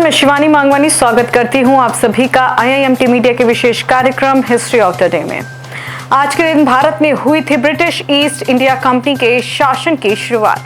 मैं शिवानी मांगवानी स्वागत करती हूं आप सभी का IIMT मीडिया के विशेष कार्यक्रम हिस्ट्री ऑफ द डे में। आज के दिन भारत में हुई थी ब्रिटिश ईस्ट इंडिया कंपनी के शासन की शुरुआत।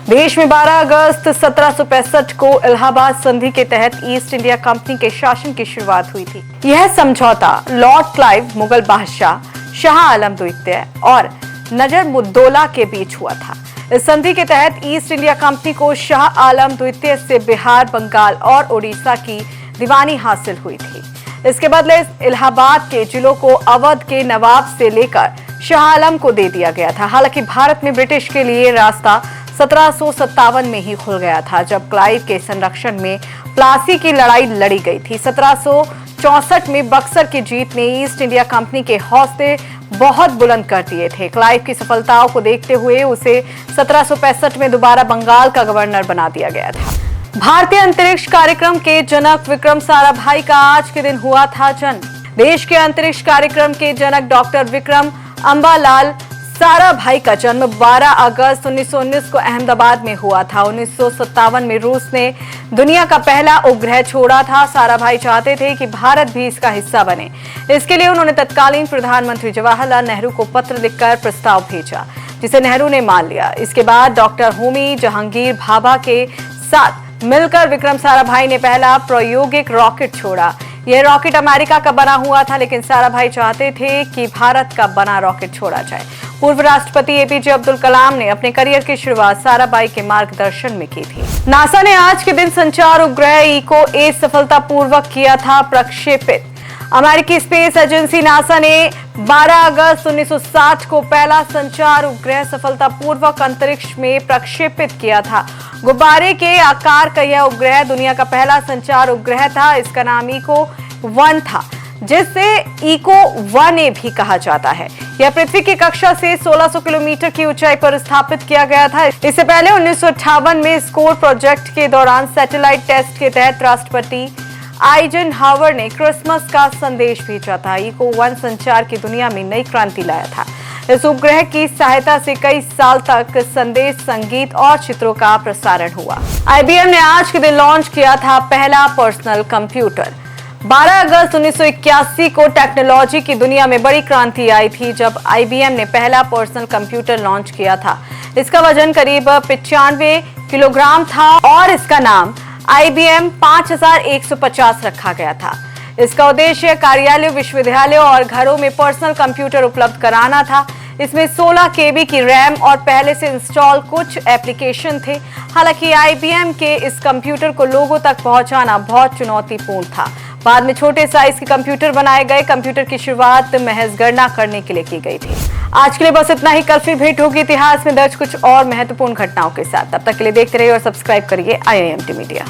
देश में 12 अगस्त 1765 को इलाहाबाद संधि के तहत ईस्ट इंडिया कंपनी के शासन की शुरुआत हुई थी। यह समझौता लॉर्ड क्लाइव, मुगल बादशाह शाह आलम द्वितीय और नजरमुद्दौला के बीच हुआ था। इस संधि के तहत ईस्ट इंडिया कंपनी को शाह आलम द्वितीय से बिहार, बंगाल और उड़ीसा की दीवानी हासिल हुई थी। इसके बदले इलाहाबाद के जिलों को अवध के नवाब से लेकर शाह आलम को दे दिया गया था। हालांकि भारत में ब्रिटिश के लिए रास्ता 1757 में ही खुल गया था, जब क्लाइव के संरक्षण में प्लासी की लड़ाई लड़ी गई थी। 1764 में बक्सर की जीत ने ईस्ट इंडिया कंपनी के हौसले बहुत बुलंद कर दिए थे। क्लाइव की सफलताओं को देखते हुए उसे 1765 में दोबारा बंगाल का गवर्नर बना दिया गया था। भारतीय अंतरिक्ष कार्यक्रम के जनक विक्रम साराभाई का आज के दिन हुआ था जन्म। देश के अंतरिक्ष कार्यक्रम के जनक डॉक्टर विक्रम अम्बालाल साराभाई का जन्म 12 अगस्त 1919 को अहमदाबाद में हुआ था। 1957 में रूस ने दुनिया का पहला उपग्रह छोड़ा था। साराभाई चाहते थे कि भारत भी इसका हिस्सा बने। इसके लिए उन्होंने तत्कालीन प्रधानमंत्री जवाहरलाल नेहरू को पत्र लिखकर प्रस्ताव भेजा, जिसे नेहरू ने मान लिया। इसके बाद डॉक्टर होमी जहांगीर भाभा के साथ मिलकर विक्रम साराभाई ने पहला प्रायोगिक रॉकेट छोड़ा। यह रॉकेट अमेरिका का बना हुआ था, लेकिन साराभाई चाहते थे कि भारत का बना रॉकेट छोड़ा जाए। पूर्व राष्ट्रपति APJ अब्दुल कलाम ने अपने करियर की शुरुआत साराभाई के मार्गदर्शन में की थी। नासा ने आज के दिन संचार उपग्रह ECO-8 सफलतापूर्वक किया था प्रक्षेपित। अमेरिकी स्पेस एजेंसी नासा ने 12 अगस्त 1960 को पहला संचार उपग्रह सफलतापूर्वक अंतरिक्ष में प्रक्षेपित किया था। गुब्बारे के आकार का यह उपग्रह दुनिया का पहला संचार उपग्रह था। इसका नाम ECO-1 था, जिसे ECO-1A भी कहा जाता है। यह पृथ्वी की कक्षा से 1600 किलोमीटर की ऊंचाई पर स्थापित किया गया था। इससे पहले 1958 में स्कोर प्रोजेक्ट के दौरान सैटेलाइट टेस्ट के तहत राष्ट्रपति आइजनहावर ने क्रिसमस का संदेश भेजा था। ECO-1 संचार की दुनिया में नई क्रांति लाया था। इस उपग्रह की सहायता से कई साल तक संदेश, संगीत और चित्रों का प्रसारण हुआ। IBM ने आज के दिन लॉन्च किया था पहला पर्सनल कंप्यूटर। 12 अगस्त 1981 को टेक्नोलॉजी की दुनिया में बड़ी क्रांति आई थी, जब IBM ने पहला पर्सनल कंप्यूटर लॉन्च किया था। इसका वजन करीब 95 किलोग्राम था और इसका नाम IBM 5150 रखा गया था। इसका उद्देश्य कार्यालयों, विश्वविद्यालयों और घरों में पर्सनल कंप्यूटर उपलब्ध कराना था। इसमें 16 KB की रैम और पहले से इंस्टॉल कुछ एप्लीकेशन थे। हालांकि IBM के इस कंप्यूटर को लोगों तक पहुंचाना बहुत चुनौतीपूर्ण था। बाद में छोटे साइज के कंप्यूटर बनाए गए। कंप्यूटर की शुरुआत महज गणना करने के लिए की गई थी। आज के लिए बस इतना ही। कल फिर भेंट होगी इतिहास में दर्ज कुछ और महत्वपूर्ण घटनाओं के साथ। तब तक के लिए देखते रहिए और सब्सक्राइब करिए IIMT मीडिया।